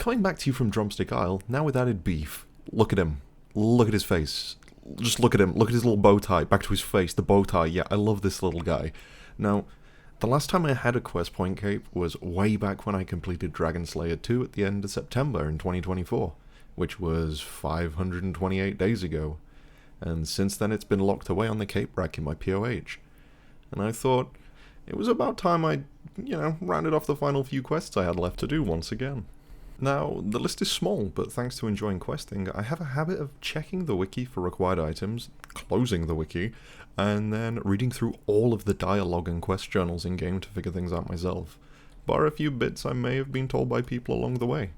Coming back to you from Drumstick Isle, now with added beef. Look at him. Look at his face. Just look at him. Look at his little bow tie. Back to his face. The bow tie. Yeah, I love this little guy. Now, the last time I had a quest point cape was way back when I completed Dragon Slayer 2 at the end of September in 2024, which was 528 days ago. And since then it's been locked away on the cape rack in my POH. And I thought it was about time I, rounded off the final few quests I had left to do once again. Now, the list is small, but thanks to enjoying questing, I have a habit of checking the wiki for required items, closing the wiki, and then reading through all of the dialogue and quest journals in-game to figure things out myself, bar a few bits I may have been told by people along the way.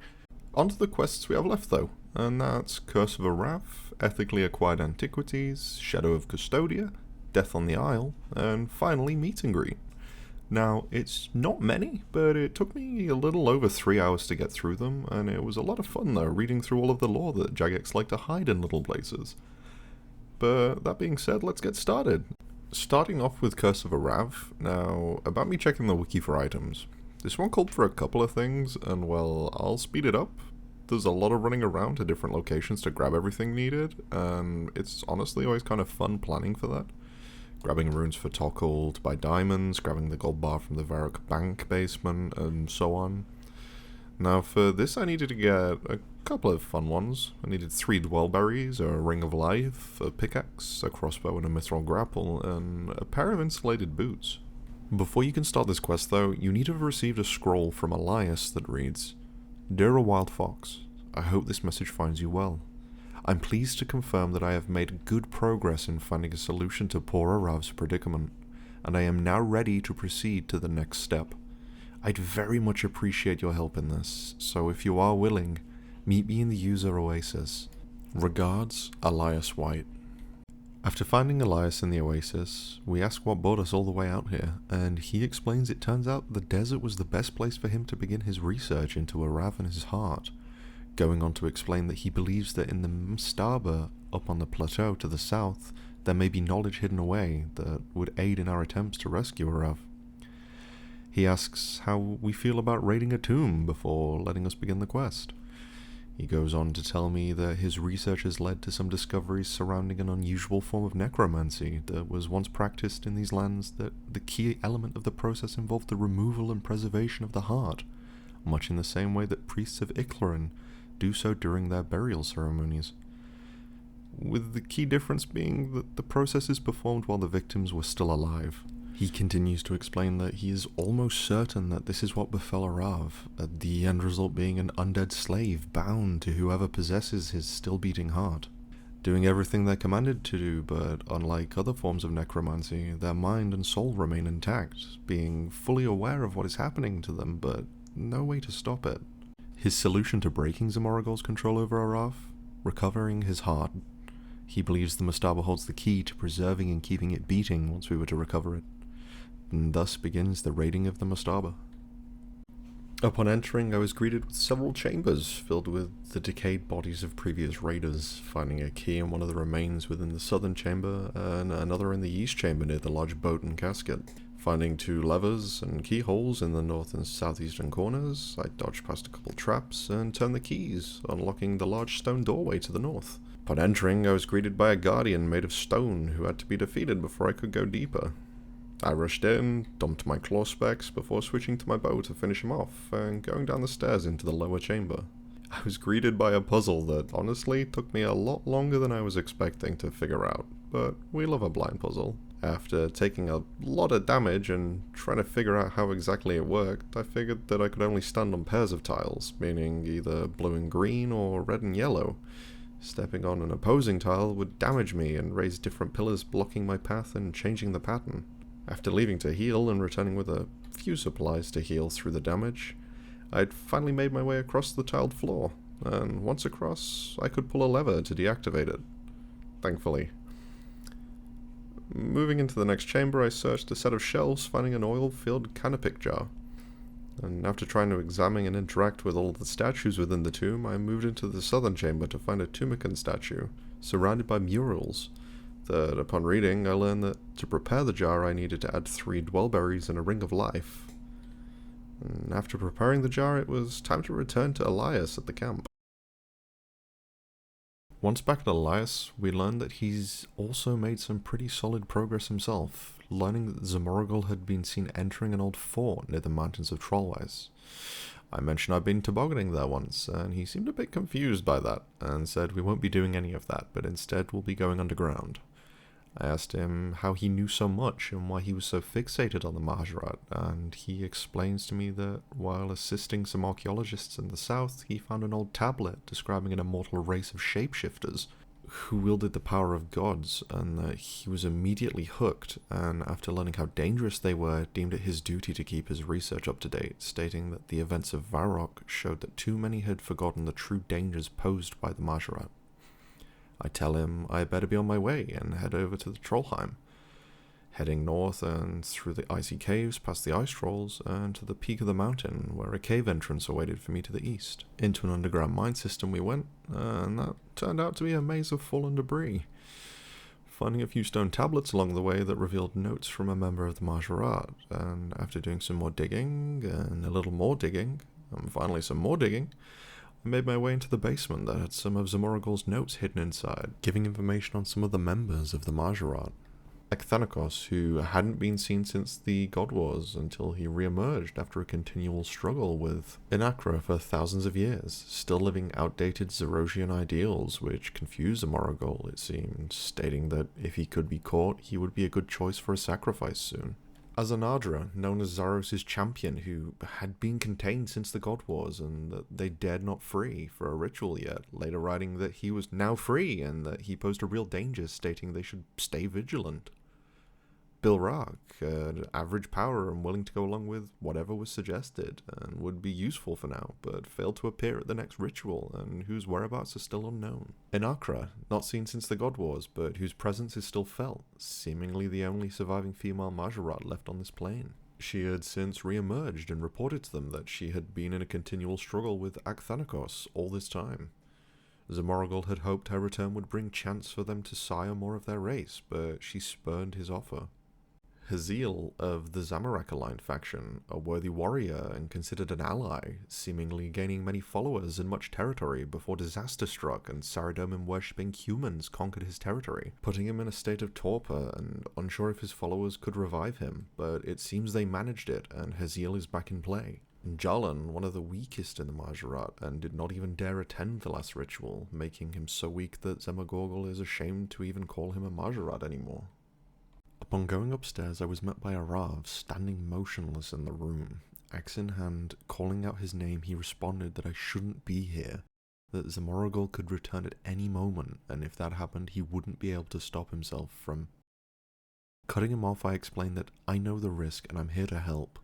On to the quests we have left though, and that's Curse of Arrav, Ethically Acquired Antiquities, Shadow of Custodia, Death on the Isle, and finally Meet and Greet. Now, it's not many, but it took me a little over 3 hours to get through them, and it was a lot of fun though, reading through all of the lore that Jagex like to hide in little places. But that being said, let's get started. Starting off with Curse of Arrav. Now, about me checking the wiki for items. This one called for a couple of things, and well, I'll speed it up. There's a lot of running around to different locations to grab everything needed, and it's honestly always kind of fun planning for that. Grabbing runes for Tokkul to buy diamonds, grabbing the gold bar from the Varrock Bank basement, and so on. Now for this I needed to get a couple of fun ones. I needed 3 dwellberries, a ring of life, a pickaxe, a crossbow and a mithril grapple, and a pair of insulated boots. Before you can start this quest though, you need to have received a scroll from Elias that reads, "Dear Wild Fox, I hope this message finds you well. I'm pleased to confirm that I have made good progress in finding a solution to poor Arrav's predicament, and I am now ready to proceed to the next step. I'd very much appreciate your help in this, so if you are willing, meet me in the user oasis. Regards, Elias White." After finding Elias in the oasis, we ask what brought us all the way out here, and he explains it turns out the desert was the best place for him to begin his research into Arrav and his heart, going on to explain that he believes that in the Mastaba up on the plateau to the south, there may be knowledge hidden away that would aid in our attempts to rescue Arrav. He asks how we feel about raiding a tomb before letting us begin the quest. He goes on to tell me that his research has led to some discoveries surrounding an unusual form of necromancy that was once practiced in these lands, that the key element of the process involved the removal and preservation of the heart, much in the same way that priests of Iclaran do so during their burial ceremonies, with the key difference being that the process is performed while the victims were still alive. He continues to explain that he is almost certain that this is what befell Arrav, the end result being an undead slave bound to whoever possesses his still beating heart, doing everything they're commanded to do, but unlike other forms of necromancy, their mind and soul remain intact, being fully aware of what is happening to them, but no way to stop it. His solution to breaking Zamoragol's control over Arrav? Recovering his heart. He believes the Mastaba holds the key to preserving and keeping it beating once we were to recover it. And thus begins the raiding of the Mastaba. Upon entering, I was greeted with several chambers filled with the decayed bodies of previous raiders, finding a key in one of the remains within the southern chamber and another in the east chamber near the large boat and casket. Finding 2 levers and keyholes in the north and southeastern corners, I dodged past a couple traps and turned the keys, unlocking the large stone doorway to the north. Upon entering, I was greeted by a guardian made of stone who had to be defeated before I could go deeper. I rushed in, dumped my claw specs before switching to my bow to finish him off, and going down the stairs into the lower chamber. I was greeted by a puzzle that honestly took me a lot longer than I was expecting to figure out, but we love a blind puzzle. After taking a lot of damage and trying to figure out how exactly it worked, I figured that I could only stand on pairs of tiles, meaning either blue and green or red and yellow. Stepping on an opposing tile would damage me and raise different pillars blocking my path and changing the pattern. After leaving to heal and returning with a few supplies to heal through the damage, I'd finally made my way across the tiled floor, and once across, I could pull a lever to deactivate it. Thankfully. Moving into the next chamber, I searched a set of shelves, finding an oil-filled canopic jar. And after trying to examine and interact with all the statues within the tomb, I moved into the southern chamber to find a Tumican statue, surrounded by murals, that upon reading, I learned that to prepare the jar I needed to add 3 dwellberries and a ring of life. and after preparing the jar, it was time to return to Elias at the camp. Once back at Elias, we learned that he's also made some pretty solid progress himself, learning that Zamoragul had been seen entering an old fort near the mountains of Trollweiss. I mentioned I'd been tobogganing there once, and he seemed a bit confused by that, and said we won't be doing any of that, but instead we'll be going underground. I asked him how he knew so much and why he was so fixated on the Mahjarat, and he explains to me that while assisting some archaeologists in the south, he found an old tablet describing an immortal race of shapeshifters who wielded the power of gods, and that he was immediately hooked, and after learning how dangerous they were, deemed it his duty to keep his research up to date, stating that the events of Varrock showed that too many had forgotten the true dangers posed by the Mahjarat. I tell him I better be on my way and head over to the Trollheim, heading north and through the icy caves past the ice trolls and to the peak of the mountain where a cave entrance awaited for me to the east. Into an underground mine system we went, and that turned out to be a maze of fallen debris. Finding a few stone tablets along the way that revealed notes from a member of the Mahjarat, and after doing some more digging and a little more digging, and finally some more digging, I made my way into the basement that had some of Zamoragul's notes hidden inside, giving information on some of the members of the Mahjarat. Like Thanakos, who hadn't been seen since the God Wars until he re-emerged after a continual struggle with Inakra for thousands of years, still living outdated Zerosian ideals which confused Zamoragul, it seemed, stating that if he could be caught, he would be a good choice for a sacrifice soon. Azanadra, known as Zaros' champion, who had been contained since the God Wars and that they dared not free for a ritual yet, later writing that he was now free and that he posed a real danger, stating they should stay vigilant. Bilrak, average power and willing to go along with whatever was suggested and would be useful for now, but failed to appear at the next ritual and whose whereabouts are still unknown. Inakra, not seen since the God Wars, but whose presence is still felt, seemingly the only surviving female Mahjarat left on this plane. She had since re-emerged and reported to them that she had been in a continual struggle with Akthanakos all this time. Zamoragul had hoped her return would bring chance for them to sire more of their race, but she spurned his offer. Isisle of the Zamorak-aligned faction, a worthy warrior and considered an ally, seemingly gaining many followers and much territory before disaster struck and Saradomin-worshipping humans conquered his territory, putting him in a state of torpor and unsure if his followers could revive him, but it seems they managed it and Isisle is back in play. Jalan, one of the weakest in the Mahjarat, and did not even dare attend the last ritual, making him so weak that Zamagorgul is ashamed to even call him a Mahjarat anymore. Upon going upstairs, I was met by Arrav, standing motionless in the room. Axe in hand, calling out his name, he responded that I shouldn't be here, that Zamoragul could return at any moment, and if that happened, he wouldn't be able to stop himself from... Cutting him off, I explained that I know the risk and I'm here to help.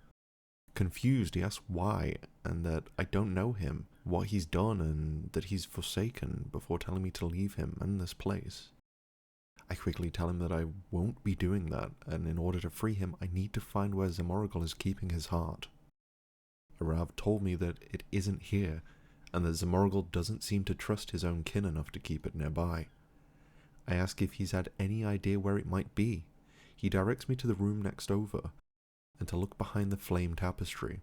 Confused, he asked why, and that I don't know him, what he's done, and that he's forsaken, before telling me to leave him and this place. I quickly tell him that I won't be doing that, and in order to free him, I need to find where Zamoragul is keeping his heart. Arrav told me that it isn't here, and that Zamoragul doesn't seem to trust his own kin enough to keep it nearby. I ask if he's had any idea where it might be. He directs me to the room next over, and to look behind the flame tapestry.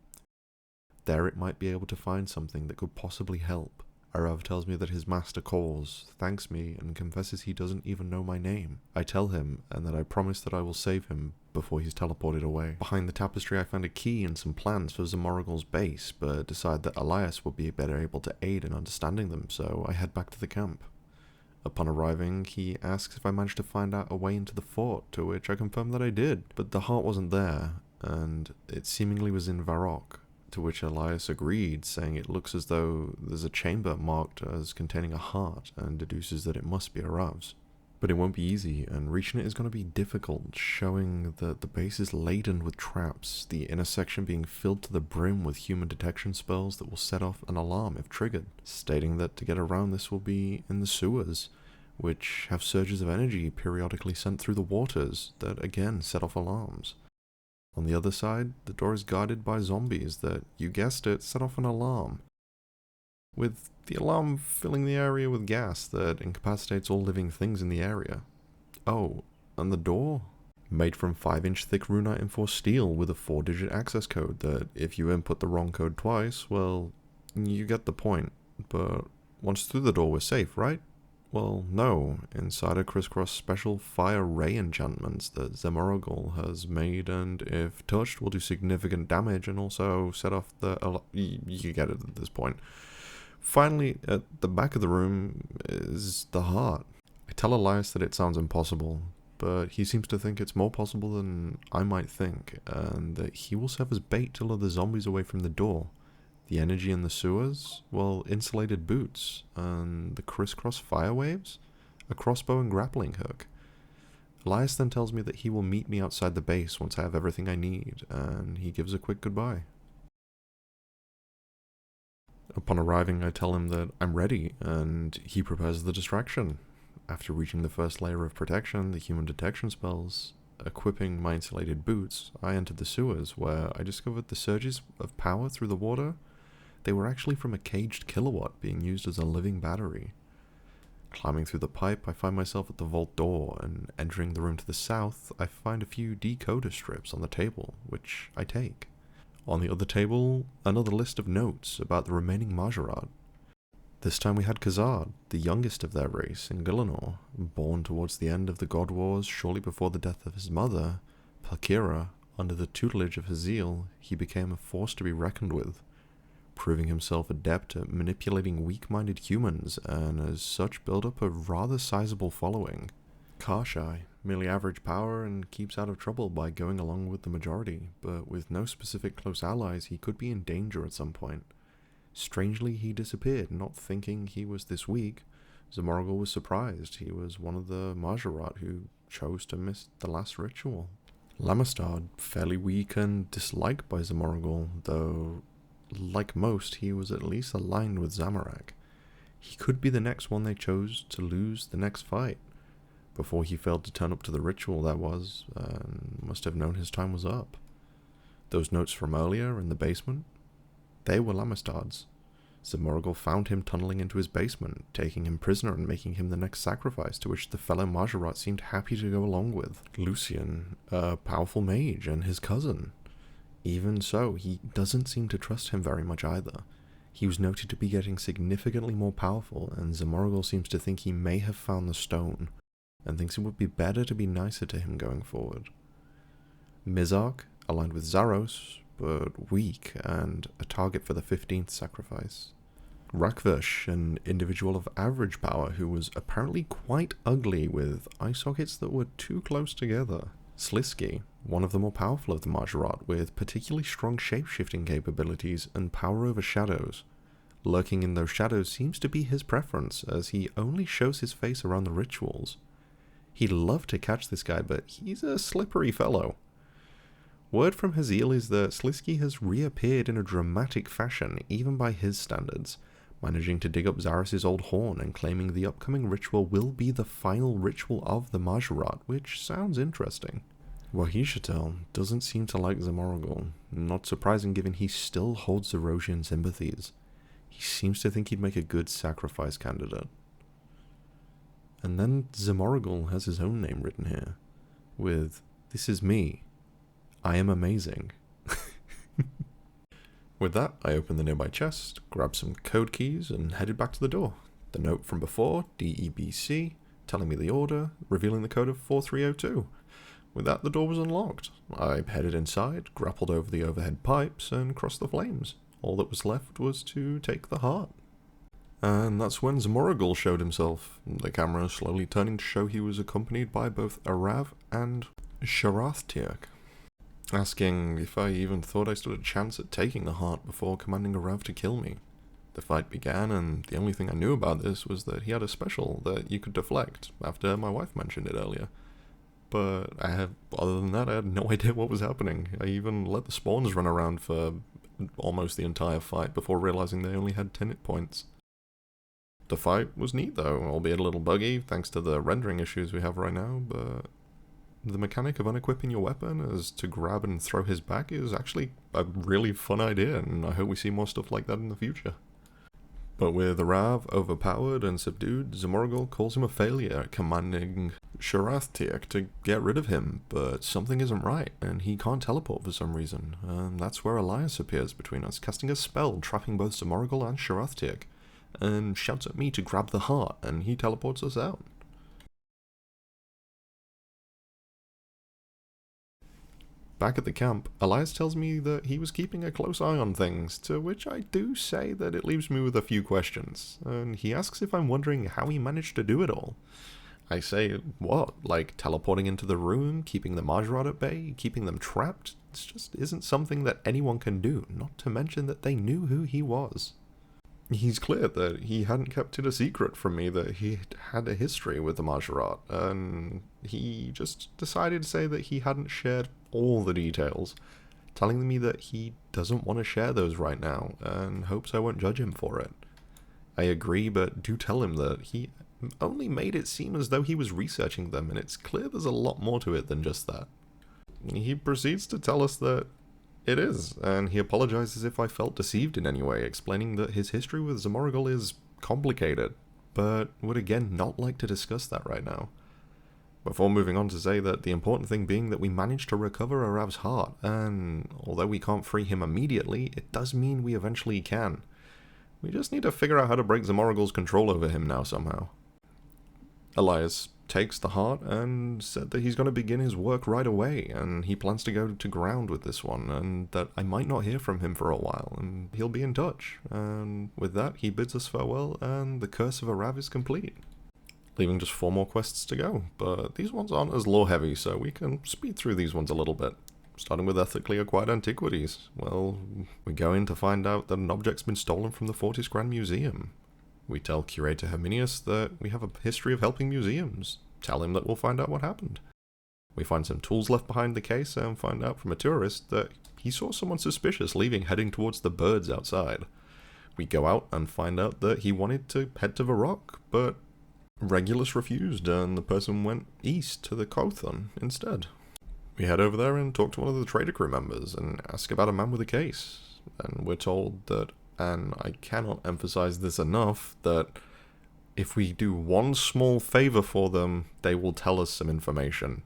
There it might be able to find something that could possibly help. Arrav tells me that his master calls, thanks me, and confesses he doesn't even know my name. I tell him, and that I promise that I will save him before he's teleported away. Behind the tapestry I found a key and some plans for Zamoragul's base, but decide that Elias would be better able to aid in understanding them, so I head back to the camp. Upon arriving, he asks if I managed to find out a way into the fort, to which I confirm that I did, but the heart wasn't there, and it seemingly was in Varrock. To which Elias agreed, saying it looks as though there's a chamber marked as containing a heart, and deduces that it must be Arav's. But it won't be easy, and reaching it is going to be difficult, showing that the base is laden with traps, the inner section being filled to the brim with human detection spells that will set off an alarm if triggered, stating that to get around this will be in the sewers, which have surges of energy periodically sent through the waters that again set off alarms. On the other side, the door is guarded by zombies that, you guessed it, set off an alarm, with the alarm filling the area with gas that incapacitates all living things in the area. Oh, and the door? Made from 5-inch thick runite enforced steel with a 4-digit access code that if you input the wrong code twice, well, you get the point. But once through the door we're safe, right? Well, no. Inside are crisscross special fire ray enchantments that Zemorogol has made, and if touched will do significant damage and also set off the... you get it at this point. Finally, at the back of the room is the heart. I tell Elias that it sounds impossible, but he seems to think it's more possible than I might think, and that he will serve as bait to lure the zombies away from the door. The energy in the sewers? Well, insulated boots. And the crisscross fire waves? A crossbow and grappling hook. Elias then tells me that he will meet me outside the base once I have everything I need, and he gives a quick goodbye. Upon arriving, I tell him that I'm ready, and he prepares the distraction. After reaching the first layer of protection, the human detection spells, equipping my insulated boots, I entered the sewers, where I discovered the surges of power through the water. They were actually from a caged kilowatt being used as a living battery. Climbing through the pipe, I find myself at the vault door, and entering the room to the south, I find a few decoder strips on the table, which I take. On the other table, another list of notes about the remaining Majorat. This time we had Khazad, the youngest of their race in Gillinor, born towards the end of the God Wars shortly before the death of his mother, Palkira. Under the tutelage of Isisle, he became a force to be reckoned with, proving himself adept at manipulating weak-minded humans, and as such built up a rather sizable following. Car-shy, merely average power, and keeps out of trouble by going along with the majority, but with no specific close allies he could be in danger at some point. Strangely, he disappeared, not thinking he was this weak. Zemorogol was surprised. He was one of the Majorat who chose to miss the last ritual. Lamastad, fairly weak and disliked by Zemorogol, though, like most, he was at least aligned with Zamorak. He could be the next one they chose to lose the next fight. Before he failed to turn up to the ritual, that was, and must have known his time was up. Those notes from earlier in the basement? They were Lamastad's. Zemorogol found him tunneling into his basement, taking him prisoner and making him the next sacrifice, to which the fellow Majorat seemed happy to go along with. Lucian, a powerful mage, and his cousin. Even so, he doesn't seem to trust him very much either. He was noted to be getting significantly more powerful, and Zemorogol seems to think he may have found the stone, and thinks it would be better to be nicer to him going forward. Mizark, aligned with Zaros, but weak, and a target for the 15th sacrifice. Rakvesh, an individual of average power who was apparently quite ugly with eye sockets that were too close together. Slisky, one of the more powerful of the Majorat, with particularly strong shape-shifting capabilities and power over shadows. Lurking in those shadows seems to be his preference, as he only shows his face around the rituals. He'd love to catch this guy, but he's a slippery fellow. Word from Isisle is that Slisky has reappeared in a dramatic fashion, even by his standards, managing to dig up Zaros' old horn and claiming the upcoming ritual will be the final ritual of the Majorat, which sounds interesting. Wahishatel doesn't seem to like Zemorogol, not surprising given he still holds Zerosian sympathies. He seems to think he'd make a good sacrifice candidate. And then Zemorogol has his own name written here, with, "This is me. I am amazing." With that, I opened the nearby chest, grabbed some code keys, and headed back to the door. The note from before, DEBC, telling me the order, revealing the code of 4302. With that, the door was unlocked. I headed inside, grappled over the overhead pipes, and crossed the flames. All that was left was to take the heart. And that's when Zemorogol showed himself, the camera slowly turning to show he was accompanied by both Arrav and Sharathtiak, asking if I even thought I stood a chance at taking the heart before commanding Arrav to kill me. The fight began, and the only thing I knew about this was that he had a special that you could deflect, after my wife mentioned it earlier. But other than that, I had no idea what was happening. I even let the spawns run around for almost the entire fight before realizing they only had 10 hit points. The fight was neat though, albeit a little buggy thanks to the rendering issues we have right now, but the mechanic of unequipping your weapon as to grab and throw his back is actually a really fun idea, and I hope we see more stuff like that in the future. But with Arrav overpowered and subdued, Zemorogol calls him a failure at commanding Sharathtiak to get rid of him, but something isn't right, and he can't teleport for some reason. That's where Elias appears between us, casting a spell trapping both Zamorgul and Sharathtiak, and shouts at me to grab the heart, and he teleports us out. Back at the camp, Elias tells me that he was keeping a close eye on things, to which I do say that it leaves me with a few questions, and he asks if I'm wondering how he managed to do it all. I say, what, like teleporting into the room, keeping the Majorad at bay, keeping them trapped? This just isn't something that anyone can do, not to mention that they knew who he was. He's clear that he hadn't kept it a secret from me that he had a history with the Majorad, and he just decided to say that he hadn't shared all the details, telling me that he doesn't want to share those right now, and hopes I won't judge him for it. I agree, but do tell him that he only made it seem as though he was researching them, and it's clear there's a lot more to it than just that. He proceeds to tell us that it is, and he apologizes if I felt deceived in any way, explaining that his history with Zamorgul is complicated, but would again not like to discuss that right now. Before moving on to say that the important thing being that we managed to recover Arrav's heart, and although we can't free him immediately, it does mean we eventually can. We just need to figure out how to break Zamorgul's control over him now somehow. Elias takes the heart and said that he's going to begin his work right away, and he plans to go to ground with this one, and that I might not hear from him for a while, and he'll be in touch. And with that, he bids us farewell, and the Curse of Arrav is complete. Leaving just 4 more quests to go, but these ones aren't as lore heavy, so we can speed through these ones a little bit. Starting with ethically acquired antiquities. Well, we go in to find out that an object's been stolen from the Fortis Grand Museum. We tell Curator Herminius that we have a history of helping museums. Tell him that we'll find out what happened. We find some tools left behind the case and find out from a tourist that he saw someone suspicious leaving heading towards the birds outside. We go out and find out that he wanted to head to Varrock, but Regulus refused and the person went east to the Kothon instead. We head over there and talk to one of the trader crew members and ask about a man with a case. And we're told that, and I cannot emphasize this enough, that if we do one small favor for them, they will tell us some information.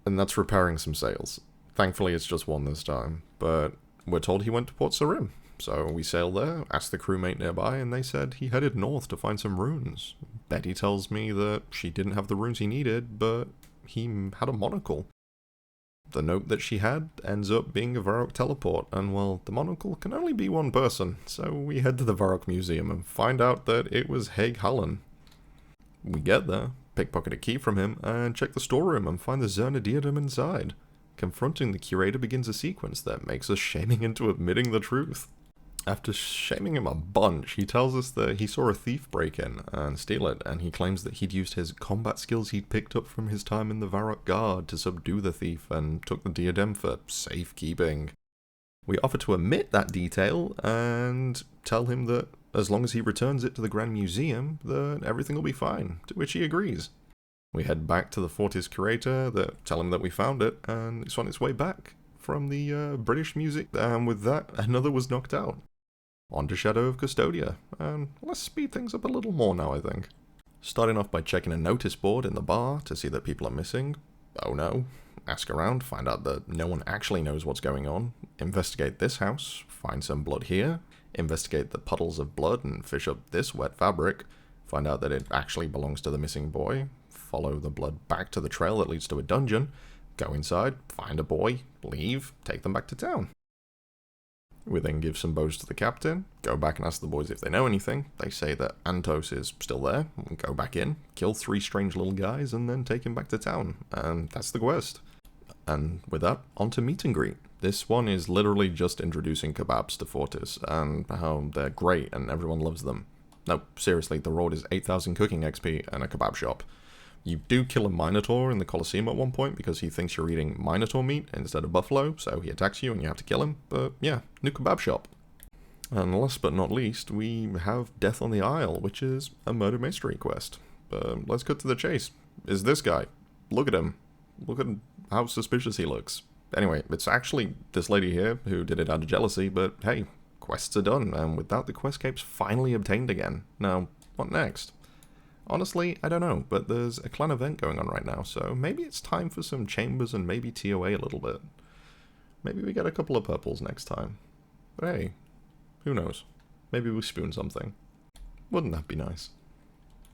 And that's repairing some sails. Thankfully it's just one this time, but we're told he went to Port Sarim. So we sail there, asked the crewmate nearby, and they said he headed north to find some runes. Betty tells me that she didn't have the runes he needed, but he had a monocle. The note that she had ends up being a Varrock teleport, and well, the monocle can only be one person, so we head to the Varrock Museum and find out that it was Haig Hallen. We get there, pickpocket a key from him, and check the storeroom and find the Zerna diadem inside. Confronting the curator begins a sequence that makes us shame him into admitting the truth. After shaming him a bunch, he tells us that he saw a thief break in and steal it, and he claims that he'd used his combat skills he'd picked up from his time in the Varrock Guard to subdue the thief and took the diadem for safekeeping. We offer to omit that detail and tell him that as long as he returns it to the Grand Museum, then everything will be fine, to which he agrees. We head back to the Fortis curator, tell him that we found it, and it's on its way back from the British Museum, and with that, another was knocked out. On to Shadow of Custodia, and let's speed things up a little more now, I think. Starting off by checking a notice board in the bar to see that people are missing. Oh no. Ask around, find out that no one actually knows what's going on. Investigate this house, find some blood here. Investigate the puddles of blood and fish up this wet fabric. Find out that it actually belongs to the missing boy. Follow the blood back to the trail that leads to a dungeon. Go inside, find a boy, leave, take them back to town. We then give some bows to the captain, go back and ask the boys if they know anything. They say that Antos is still there, and go back in, kill 3 strange little guys, and then take him back to town. And that's the quest. And with that, on to meet and greet. This one is literally just introducing kebabs to Fortis, and how they're great and everyone loves them. No, seriously, the reward is 8,000 cooking XP and a kebab shop. You do kill a Minotaur in the Colosseum at one point because he thinks you're eating Minotaur meat instead of buffalo, so he attacks you and you have to kill him. But yeah, new kebab shop. And last but not least, we have Death on the Isle, which is a murder mystery quest. But let's cut to the chase. Is this guy? Look at him. Look at how suspicious he looks. Anyway, it's actually this lady here who did it out of jealousy, but hey, quests are done, and with that the quest cape's finally obtained again. Now, what next? Honestly, I don't know, but there's a clan event going on right now, so maybe it's time for some chambers and maybe TOA a little bit. Maybe we get a couple of purples next time. But hey, who knows? Maybe we spoon something. Wouldn't that be nice?